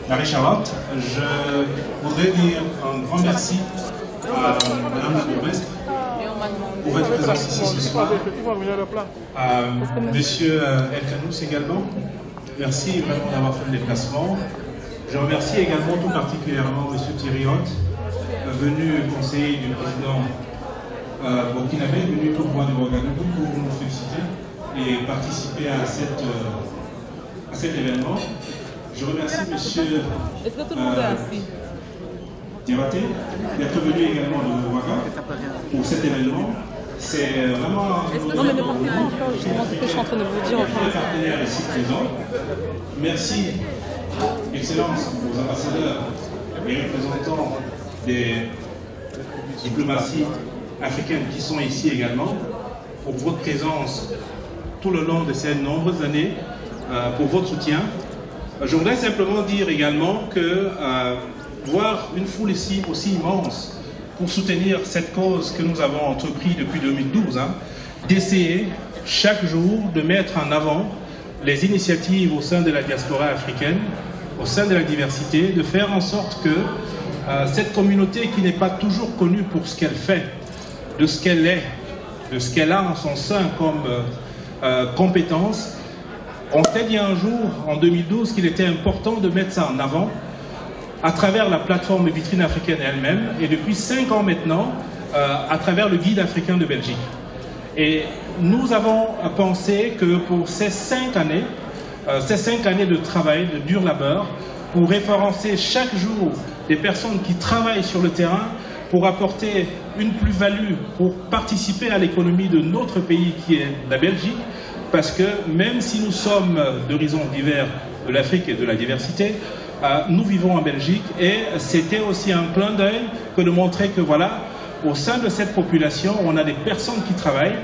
Marie-Charlotte. Je voudrais dire un grand merci à Madame la bourgmestre pour votre présence ici ce soir, à Monsieur El Kanous également. Merci vraiment d'avoir fait le déplacement. Je remercie également tout particulièrement Monsieur Thierry Hoth, venu conseiller du président burkinabé, venu tout droit de Ouagadougou pour nous féliciter et participer à cet événement. Je remercie Monsieur Diabaté d'être venu également de Ouaga pour cet événement. C'est vraiment non, mais ne partez pas encore, justement, ce que je suis en train de vous dire. les partenaires ici présents. Merci, Excellence, aux ambassadeurs et représentants des diplomaties africaines qui sont ici également, pour votre présence tout le long de ces nombreuses années, pour votre soutien. Je voudrais simplement dire également que voir une foule ici aussi immense pour soutenir cette cause que nous avons entrepris depuis 2012, d'essayer chaque jour de mettre en avant les initiatives au sein de la diaspora africaine, au sein de la diversité, de faire en sorte que cette communauté qui n'est pas toujours connue pour ce qu'elle fait, de ce qu'elle est, de ce qu'elle a en son sein comme compétence, on s'est dit un jour, en 2012, qu'il était important de mettre ça en avant à travers la plateforme Vitrine Africaine elle-même, et depuis 5 ans maintenant, à travers le Guide africain de Belgique. Et nous avons pensé que pour ces 5 années de travail, de dur labeur, pour référencer chaque jour des personnes qui travaillent sur le terrain, pour apporter une plus-value, pour participer à l'économie de notre pays qui est la Belgique, parce que même si nous sommes d'horizons divers de l'Afrique et de la diversité, nous vivons en Belgique, et c'était aussi un clin d'œil que de montrer que voilà, au sein de cette population, on a des personnes qui travaillent,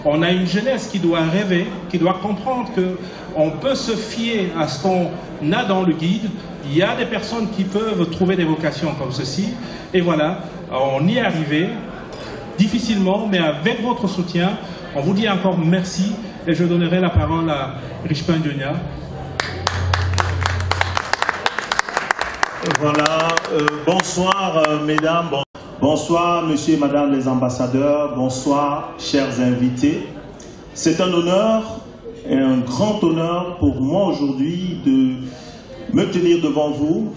on a une jeunesse qui doit rêver, qui doit comprendre qu'on peut se fier à ce qu'on a dans le guide. Il y a des personnes qui peuvent trouver des vocations comme ceci, et voilà, on y est arrivé, difficilement, mais avec votre soutien. On vous dit encore merci, et je donnerai la parole à Richpin Dionia. Voilà, bonsoir mesdames, bonsoir monsieur et madame les ambassadeurs, bonsoir chers invités. C'est un honneur et un grand honneur pour moi aujourd'hui de me tenir devant vous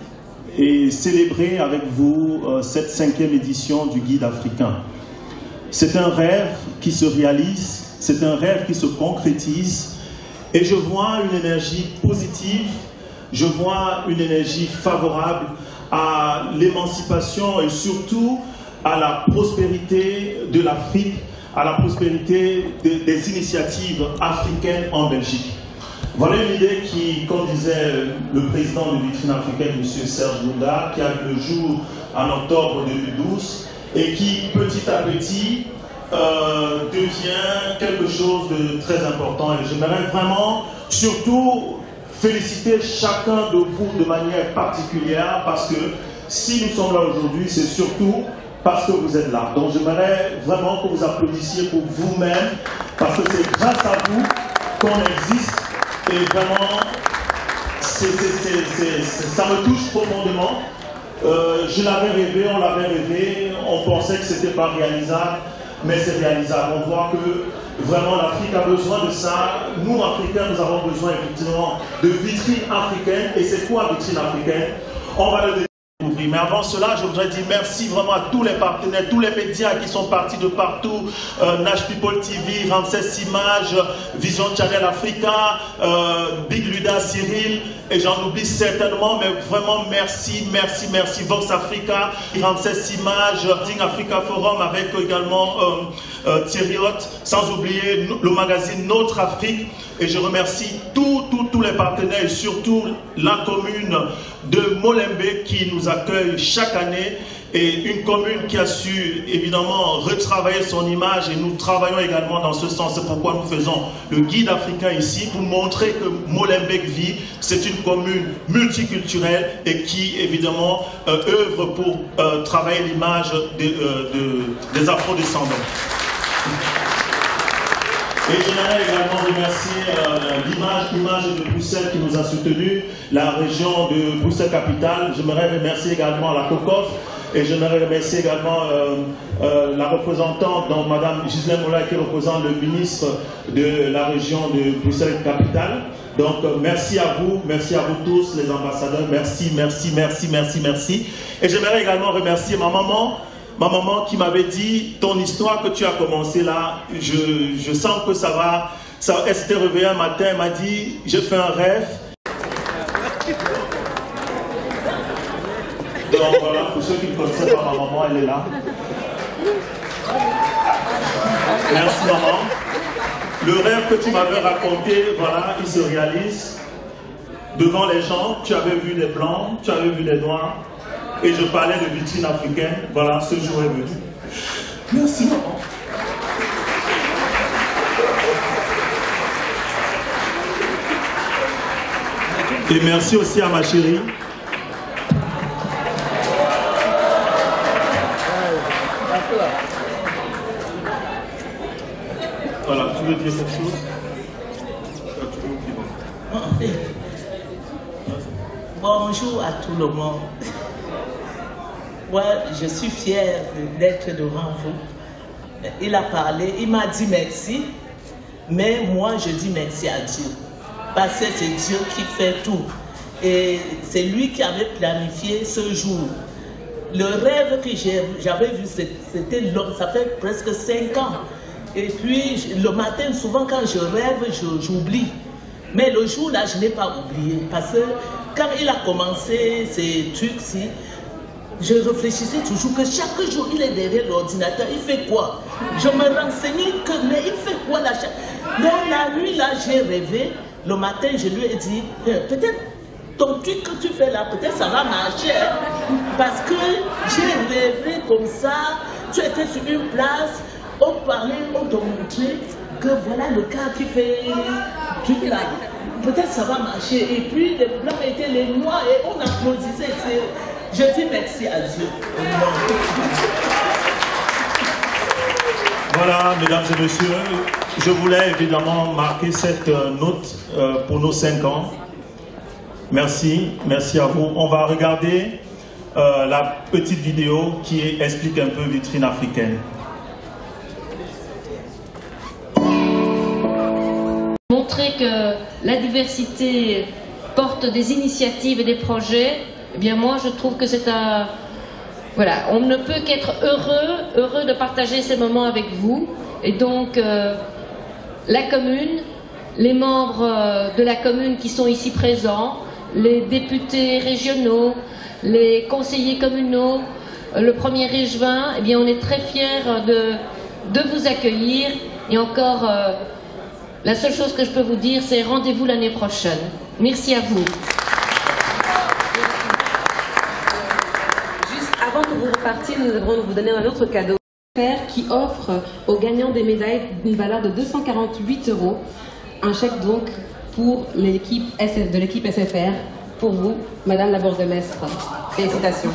et célébrer avec vous cette 5e édition du Guide africain. C'est un rêve qui se réalise, c'est un rêve qui se concrétise, et je vois une énergie positive. Je vois une énergie favorable à l'émancipation et surtout à la prospérité de l'Afrique, à la prospérité des initiatives africaines en Belgique. Voilà une idée qui, comme disait le président de Vitrine Africaine, M. Serge Lounda, qui a vu le jour en octobre 2012 et qui, petit à petit, devient quelque chose de très important. Et j'aimerais vraiment, surtout, féliciter chacun de vous de manière particulière, parce que si nous sommes là aujourd'hui, c'est surtout parce que vous êtes là. Donc j'aimerais vraiment que vous applaudissiez pour vous-même, parce que c'est grâce à vous qu'on existe, et vraiment ça me touche profondément. Je l'avais rêvé, on l'avait rêvé, on pensait que c'était pas réalisable, mais c'est réalisable. On voit que vraiment l'Afrique a besoin de ça. Nous, Africains, nous avons besoin effectivement de vitrines africaines. Et c'est quoi vitrine africaine? On va le découvrir. Mais avant cela, je voudrais dire merci vraiment à tous les partenaires, tous les médias qui sont partis de partout. Nash People TV, Ramsès Images, Vision Channel Africa, Big Luda Cyril, et j'en oublie certainement, mais vraiment merci, merci, merci. Vox Africa, Ramsès Images, Ding Africa Forum avec également Thierry Hoth, sans oublier le magazine Notre Afrique. Et je remercie tous les partenaires, et surtout la commune de Molembe qui nous accueille chaque année, et une commune qui a su évidemment retravailler son image, et nous travaillons également dans ce sens. C'est pourquoi nous faisons le guide africain ici, pour montrer que Molenbeek vit. C'est une commune multiculturelle et qui évidemment œuvre pour travailler l'image des afro-descendants. Et j'aimerais également remercier l'image de Bruxelles qui nous a soutenus, la région de Bruxelles-Capitale. J'aimerais remercier également la COCOF et j'aimerais remercier également la représentante, donc Mme Gisèle Moulin, qui représente le ministre de la région de Bruxelles-Capitale. Donc merci à vous tous les ambassadeurs, merci. Et j'aimerais également remercier ma maman qui m'avait dit, ton histoire que tu as commencé là, je sens que ça va, elle s'était réveillée un matin, elle m'a dit, j'ai fait un rêve. Donc voilà, pour ceux qui ne connaissaient pas ma maman, elle est là. Merci maman. Le rêve que tu m'avais raconté, voilà, il se réalise. Devant les gens, tu avais vu les blancs, tu avais vu les noirs. Et je parlais de vitrine africaine. Voilà, ce jour est venu. Merci maman. Et merci aussi à ma chérie. Voilà, tu veux dire quelque chose? Bonjour à tout le monde. Moi, je suis fière d'être devant vous. Il a parlé, il m'a dit merci, mais moi je dis merci à Dieu. Parce que c'est Dieu qui fait tout. Et c'est lui qui avait planifié ce jour. Le rêve que j'avais vu, c'était long, ça fait presque 5 ans. Et puis le matin, souvent quand je rêve, j'oublie. Mais le jour-là, je n'ai pas oublié. Parce que quand il a commencé ces trucs-ci, je réfléchissais toujours que chaque jour, il est derrière l'ordinateur. Il fait quoi? Je me renseignais que, mais il fait quoi là? Donc la nuit, là, j'ai rêvé. Le matin, je lui ai dit, peut-être ton truc que tu fais là, peut-être ça va marcher. Parce que j'ai rêvé comme ça. Tu étais sur une place, on parlait, on te montrait que voilà le cas qui fait truc là. Peut-être ça va marcher. Et puis les blancs étaient les noirs et on applaudissait. Je dis merci à Dieu. Voilà, mesdames et messieurs, je voulais évidemment marquer cette note pour nos 5 ans. Merci, merci à vous. On va regarder la petite vidéo qui explique un peu Vitrine africaine. Montrer que la diversité porte des initiatives et des projets, eh bien moi je trouve que c'est un... Voilà, on ne peut qu'être heureux de partager ces moments avec vous. Et donc la commune, les membres de la commune qui sont ici présents, les députés régionaux, les conseillers communaux, le 1er juin, eh bien on est très fiers de vous accueillir. Et encore, la seule chose que je peux vous dire, c'est rendez-vous l'année prochaine. Merci à vous. Juste avant que vous repartiez, nous allons vous donner un autre cadeau qui offre aux gagnants des médailles d'une valeur de 248 €. Un chèque donc pour l'équipe de l'équipe SFR. Pour vous, Madame la bourgmestre. Félicitations.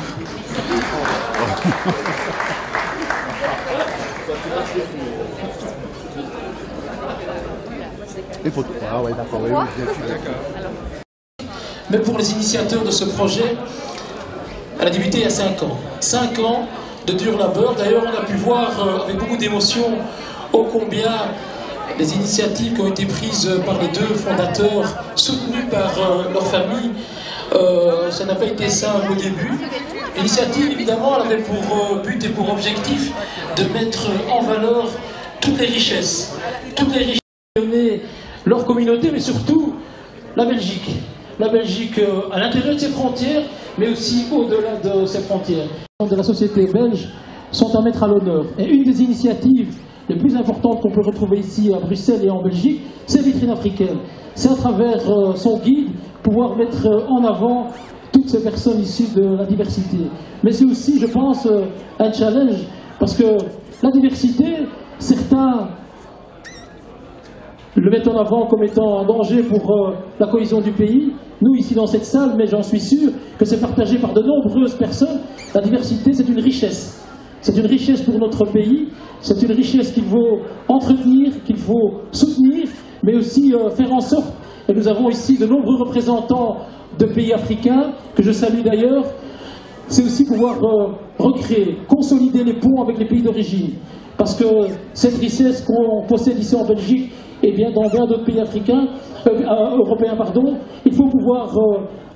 Ah ouais, d'accord, oui, bien sûr. Mais pour les initiateurs de ce projet, elle a débuté il y a 5 ans. 5 ans de dur labeur. D'ailleurs, on a pu voir avec beaucoup d'émotion ô combien les initiatives qui ont été prises par les 2 fondateurs, soutenus par leur famille, ça n'a pas été simple au début. L'initiative, évidemment, elle avait pour but et pour objectif de mettre en valeur toutes les richesses qui leur communauté, mais surtout la Belgique. La Belgique à l'intérieur de ses frontières, mais aussi au-delà de ses frontières. De la société belge sont à mettre à l'honneur. Et une des initiatives les plus importantes qu'on peut retrouver ici à Bruxelles et en Belgique, c'est Vitrine africaine. C'est à travers son guide pouvoir mettre en avant toutes ces personnes issues de la diversité. Mais c'est aussi, je pense, un challenge, parce que la diversité, certains le mettent en avant comme étant un danger pour la cohésion du pays. Nous, ici dans cette salle, mais j'en suis sûr que c'est partagé par de nombreuses personnes. La diversité, c'est une richesse. c'est une richesse pour notre pays, c'est une richesse qu'il faut entretenir, qu'il faut soutenir, mais aussi faire en sorte, et nous avons ici de nombreux représentants de pays africains, que je salue d'ailleurs, c'est aussi pouvoir recréer, consolider les ponts avec les pays d'origine. Parce que cette richesse qu'on possède ici en Belgique, et bien dans bien d'autres pays africains, européens, pardon, il faut pouvoir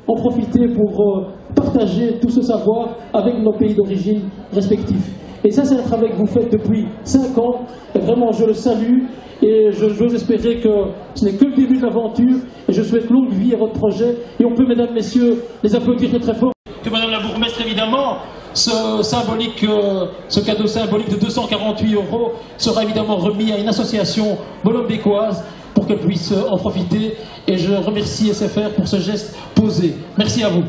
en profiter pour partager tout ce savoir avec nos pays d'origine respectifs. Et ça, c'est un travail que vous faites depuis 5 ans, et vraiment je le salue, et j'ose espérer que ce n'est que le début de l'aventure, et je souhaite longue vie à votre projet, et on peut, mesdames, messieurs, les applaudir très fort. Que Madame la bourgmestre, évidemment, ce cadeau symbolique de 248 € sera évidemment remis à une association molenbeekoise pour qu'elle puisse en profiter. Et je remercie SFR pour ce geste posé. Merci à vous.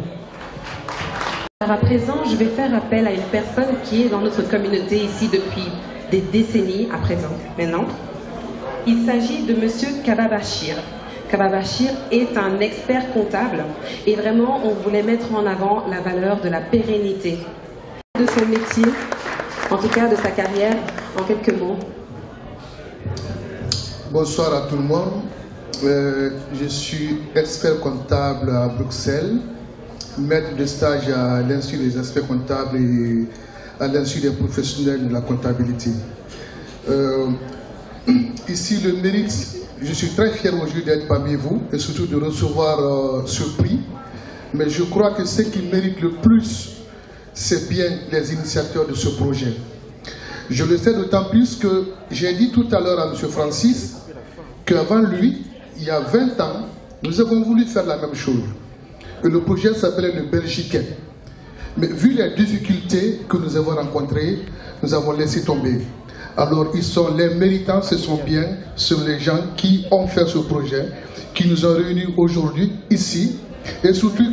Alors à présent, je vais faire appel à une personne qui est dans notre communauté ici depuis des décennies à présent, maintenant. Il s'agit de Monsieur Kaba Bachir. Kaba Bachir est un expert comptable et vraiment on voulait mettre en avant la valeur de la pérennité de son métier, en tout cas de sa carrière, en quelques mots. Bonsoir à tout le monde. Je suis expert comptable à Bruxelles, maître de stage à l'Institut des experts comptables et à l'Institut des professionnels de la comptabilité. Ici, le mérite, je suis très fier aujourd'hui d'être parmi vous et surtout de recevoir ce prix. Mais je crois que ce qui mérite le plus, c'est bien les initiateurs de ce projet. Je le sais d'autant plus que j'ai dit tout à l'heure à M. Francis qu'avant lui, il y a 20 ans, nous avons voulu faire la même chose. Et le projet s'appelait le Belgicain. Mais vu les difficultés que nous avons rencontrées, nous avons laissé tomber. Alors, ils sont les méritants, ce sont bien, ce sont les gens qui ont fait ce projet, qui nous ont réunis aujourd'hui ici, et surtout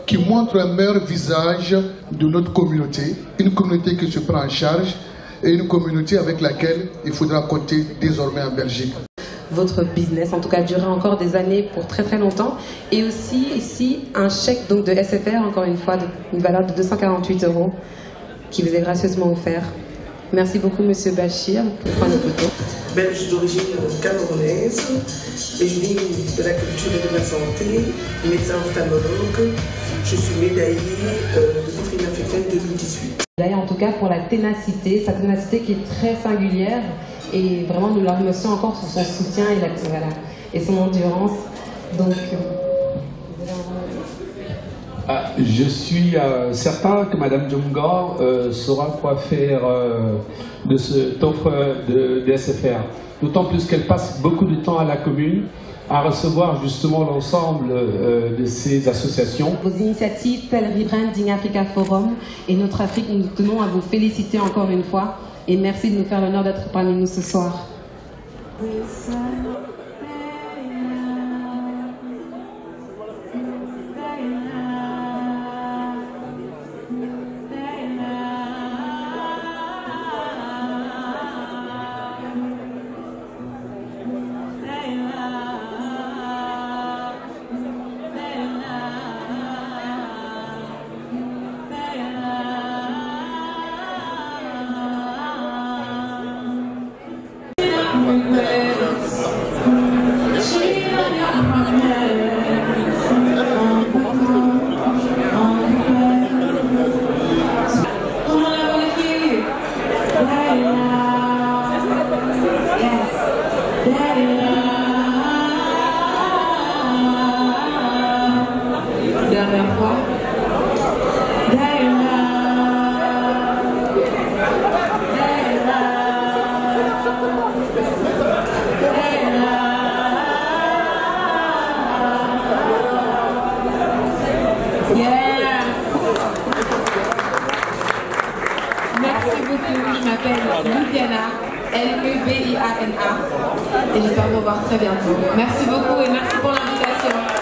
qui montrent un meilleur visage de notre communauté, une communauté qui se prend en charge, et une communauté avec laquelle il faudra compter désormais en Belgique. Votre business, en tout cas, durera encore des années pour très très longtemps. Et aussi, ici, un chèque donc, de SFR, encore une fois, d'une valeur de 248 € qui vous est gracieusement offert. Merci beaucoup, Monsieur Bachir, pour prendre une photo. Belge d'origine camerounaise, et je vis de la culture et de la santé, médecin ophtalmologue. Je suis médaillée de vitrine africaine 2018. Médaille en tout cas pour la ténacité, sa ténacité qui est très singulière. Et vraiment, nous la remercions encore sur son soutien et son endurance. Donc, je suis certain que Mme Djumgar saura quoi faire de cette offre de SFR. D'autant plus qu'elle passe beaucoup de temps à la commune à recevoir justement l'ensemble de ces associations. Vos initiatives telles Rebranding Africa Forum et Notre Afrique, nous tenons à vous féliciter encore une fois. Et merci de nous faire l'honneur d'être parmi nous ce soir. Dernière fois. Merci beaucoup, je m'appelle Lubiana, Lubiana, et j'espère vous voir très bientôt. Merci beaucoup et merci pour l'invitation.